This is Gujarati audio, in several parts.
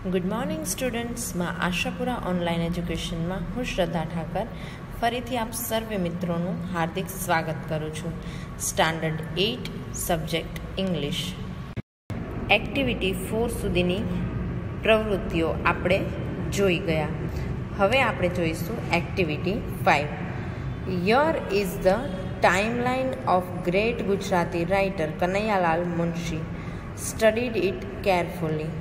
ગુડ મોર્નિંગ સ્ટુડન્ટ્સમાં આશાપુરા ઓનલાઈન એજ્યુકેશનમાં હું શ્રદ્ધા ઠાકર ફરીથી આપ સર્વે મિત્રોનું હાર્દિક સ્વાગત કરું છું. સ્ટાન્ડર્ડ 8 સબ્જેક્ટ ઇંગ્લિશ એક્ટિવિટી 4 સુધીની પ્રવૃત્તિઓ આપણે જોઈ ગયા. હવે આપણે જોઈશું activity 5. Year is the timeline of great Gujarati writer Kanaiyalal Munshi. Studied it carefully.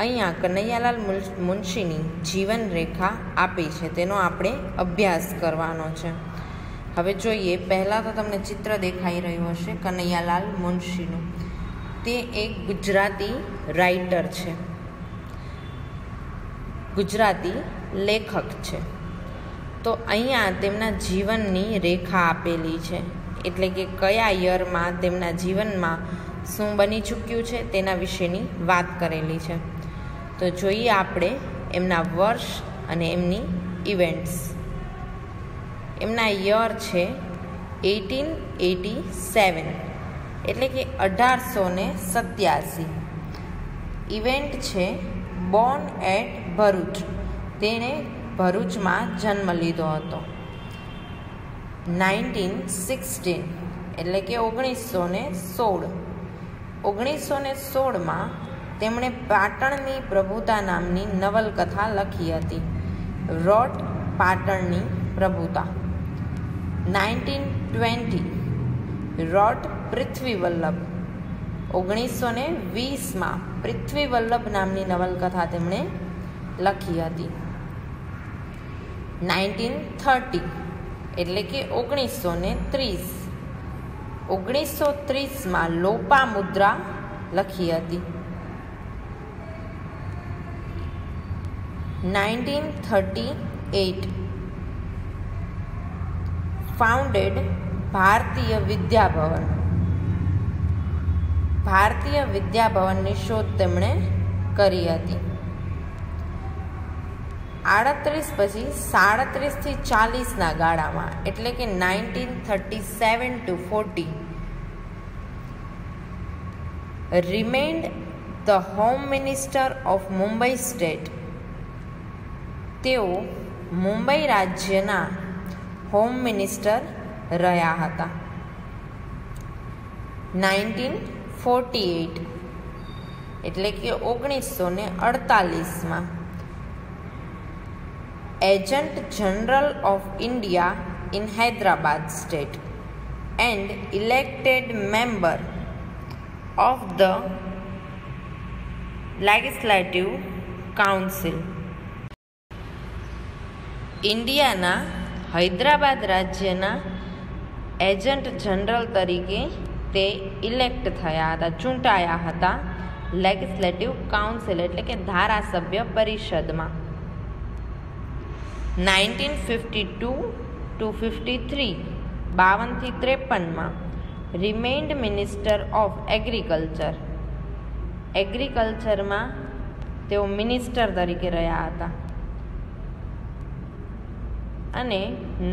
અહીંયા કનૈયાલાલ મુનશીની જીવન રેખા આપી છે, તેનો આપણે અભ્યાસ કરવાનો છે. હવે જોઈએ, પહેલાં તો તમને ચિત્ર દેખાઈ રહ્યું હશે કનૈયાલાલ મુનશીનું. તે એક ગુજરાતી રાઇટર છે, ગુજરાતી લેખક છે. તો અહીંયા તેમના જીવનની રેખા આપેલી છે, એટલે કે કયા યરમાં તેમના જીવનમાં શું બની ચૂક્યું છે તેના વિશેની વાત કરેલી છે. તો જોઈએ આપણે એમના વર્ષ અને એમની ઇવેન્ટ્સ. એમના યર છે 1887, એટલે કે 1887. ઇવેન્ટ છે બોર્ન એટ ભરૂચ. તેણે ભરૂચમાં જન્મ લીધો હતો. 1916, એટલે કે 1916. 1916માં તેમણે પાટણની પ્રભુતા નામની નવલકથા લખી હતી. રોટ પાટણની પ્રભુતા. 1920 રોટ પૃથ્વીવલ્લભ. 1920માં પૃથ્વીવલ્લભ નામની નવલકથા તેમણે લખી હતી. 1930, એટલે કે 1930. 1930માં લોપામુદ્રા લખી હતી. 1938 ફાઉન્ડેડ ભારતીય વિદ્યાભવન. ભારતીય વિદ્યાભવનની શોધ તેમણે કરી હતી. 38 પછી 37 થી 40ના ગાળામાં, એટલે કે 1937 to 40, remained the Home Minister of Mumbai State. તેઓ મુંબઈ રાજ્યના હોમ મિનિસ્ટર રહ્યા હતા. 1948, એટલે કે 1948માં agent general of India in Hyderabad state and elected member of the legislative council. ઇન્ડિયાના હૈદરાબાદ રાજ્યના એજન્ટ જનરલ તરીકે તે ઇલેક્ટ થયા હતા, ચૂંટાયા હતા લેજિસ્લેટિવ કાઉન્સિલ, એટલે કે ધારાસભ્ય પરિષદમાં. 1952 to 53, 52 થી 53માં રિમેઇન્ડ મિનિસ્ટર ઓફ એગ્રીકલ્ચર. એગ્રીકલ્ચરમાં તેઓ મિનિસ્ટર તરીકે રહ્યા હતા. અને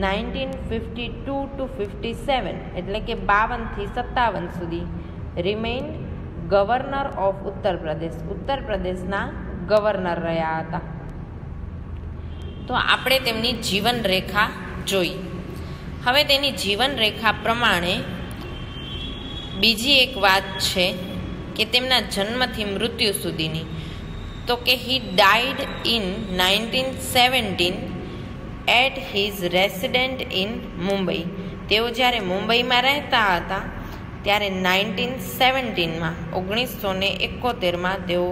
1952 to 57, એટલે કે 52 થી 57 સુધી રિમેઇન્ડ ગવર્નર ઓફ ઉત્તર પ્રદેશ. ઉત્તર પ્રદેશના ગવર્નર રહ્યા હતા. તો આપણે તેમની જીવન રેખા જોઈ. હવે તેની જીવન રેખા પ્રમાણે બીજી એક વાત છે કે તેમના જન્મથી મૃત્યુ સુધીની. તો કે he died in 1917 at his resident in Mumbai. તેઓ જ્યારે મુંબઈમાં રહેતા હતા ત્યારે 1917માં 1971માં તેઓ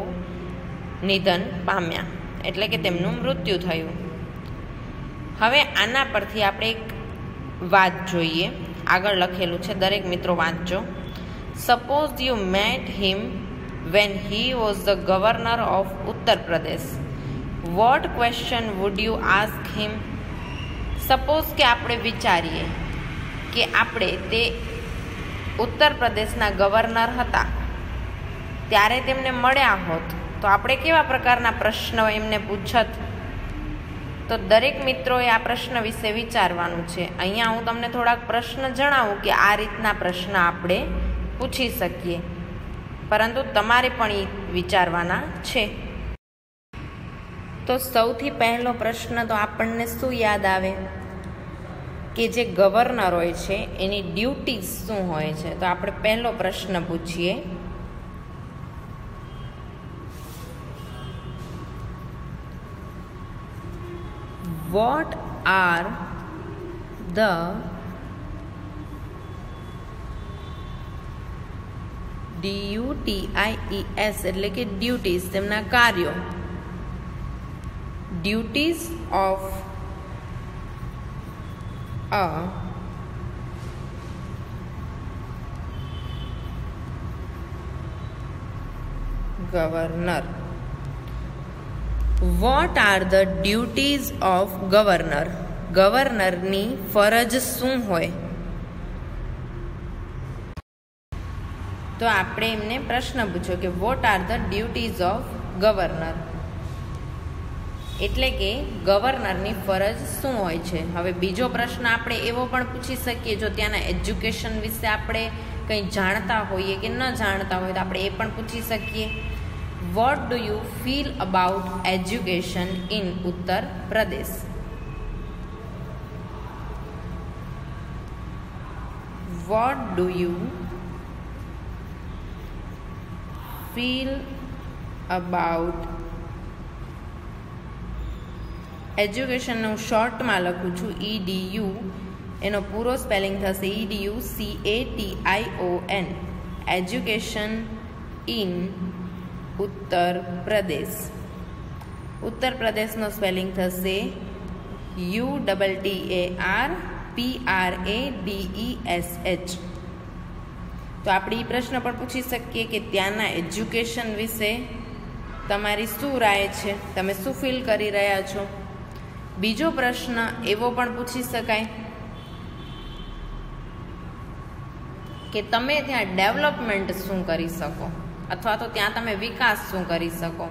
નિધન પામ્યા, એટલે કે તેમનું મૃત્યુ થયું. હવે આના પરથી આપણે એક વાત જોઈએ. આગળ લખેલું છે, દરેક મિત્રો વાંચજો. Suppose you met him when he was the governor of Uttar Pradesh. What question would you ask him? Suppose કે આપણે વિચારીએ કે આપણે તે ઉત્તર પ્રદેશના ગવર્નર હતા ત્યારે તેમને મળ્યા હોત તો આપણે કેવા પ્રકારના પ્રશ્નો એમને પૂછત? તો દરેક મિત્રોએ આ પ્રશ્ન વિશે વિચારવાનું છે. અહીંયા હું તમને થોડાક પ્રશ્ન જણાવું કે આ રીતના પ્રશ્ન આપણે પૂછી શકીએ, પરંતુ તમારે પણ એ વિચારવાના છે. તો સૌથી પહેલો પ્રશ્ન તો આપણને શું યાદ આવે કે જે ગવર્નર હોય છે એની ડ્યુટીઝ શું હોય છે. તો આપણે પહેલો પ્રશ્ન પૂછીએ. વોટ આર ધ DUTIES એટલે કે ડ્યુટીઝ, તેમના કાર્યો. Duties of a governor. What are the duties of governor? ગવર્નરની ફરજ શું હોય? તો આપણે એમને પ્રશ્ન પૂછ્યો કે what are the duties of governor, એટલે કે ગવર્નરની ફરજ શું હોય છે. હવે બીજો પ્રશ્ન આપણે એવો પણ પૂછી શકીએ, જો ત્યાંના એજ્યુકેશન વિશે આપણે કંઈ જાણતા હોઈએ કે ન જાણતા હોય તો આપણે એ પણ પૂછી શકીએ. What do you feel about education in Uttar Pradesh? What do you feel about education હું શોર્ટમાં લખું છું EDU, એનો પૂરો સ્પેલિંગ થશે EDUCATION, એજ્યુકેશન ઇન ઉત્તર પ્રદેશ. ઉત્તર પ્રદેશનો સ્પેલિંગ થશે UTTARPRADESH. તો આપણે એ પ્રશ્ન પણ પૂછી શકીએ કે ત્યાંના એજ્યુકેશન વિશે તમારી શું રાય છે, તમે શું ફીલ કરી રહ્યા છો. બીજો પ્રશ્ન એવો પણ પૂછી શકાય કે તમે ત્યાં ડેવલપમેન્ટ શું કરી શકો, અથવા તો ત્યાં તમે વિકાસ શું કરી શકો.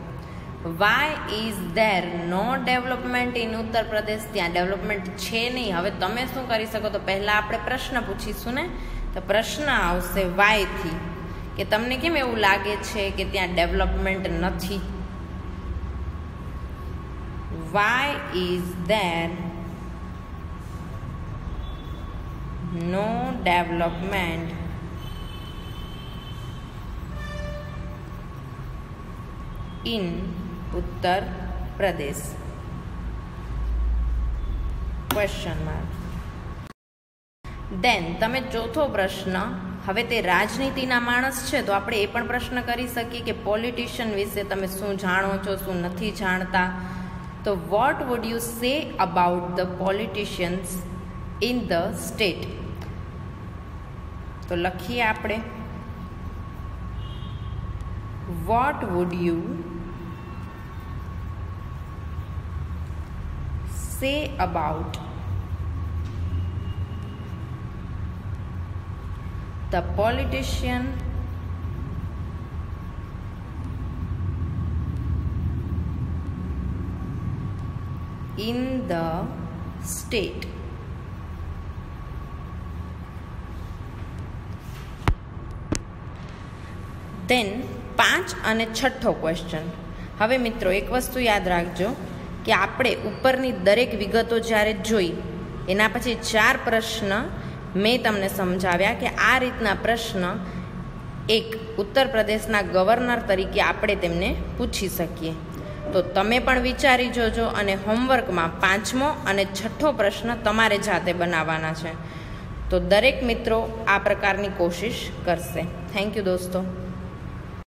Why is there no development in Uttar Pradesh? ત્યાં ડેવલપમેન્ટ છે નહીં. હવે તમે શું કરી શકો? તો પહેલાં આપણે પ્રશ્ન પૂછીશું ને, તો પ્રશ્ન આવશે વાયથી, કે તમને કેમ એવું લાગે છે કે ત્યાં ડેવલપમેન્ટ નથી. Why is there no development in Uttar Pradesh? Question mark. દેન તમે ચોથો પ્રશ્ન, હવે તે રાજનીતિના માણસ છે તો આપણે એ પણ પ્રશ્ન કરી શકીએ કે પોલિટિશિયન વિશે તમે શું જાણો છો, શું નથી જાણતા. તો what would you say about the politicians in the state? તો લખીએ આપણે, what would you say about the politician in the state? Then 5 અને છઠ્ઠો ક્વેશ્ચન. હવે મિત્રો એક વસ્તુ યાદ રાખજો કે આપણે ઉપરની દરેક વિગતો જ્યારે જોઈ એના પછી 4 પ્રશ્ન મેં તમને સમજાવ્યા કે આ રીતના પ્રશ્ન એક ઉત્તર પ્રદેશના ગવર્નર તરીકે આપણે તેમને પૂછી શકીએ. તો તમે પણ વિચારી જોજો અને હોમવર્કમાં 5મો અને 6ઠ્ઠો પ્રશ્ન તમારે જાતે બનાવવાના છે. તો દરેક મિત્રો આ પ્રકારની કોશિશ કરશે. થેન્ક યુ દોસ્તો.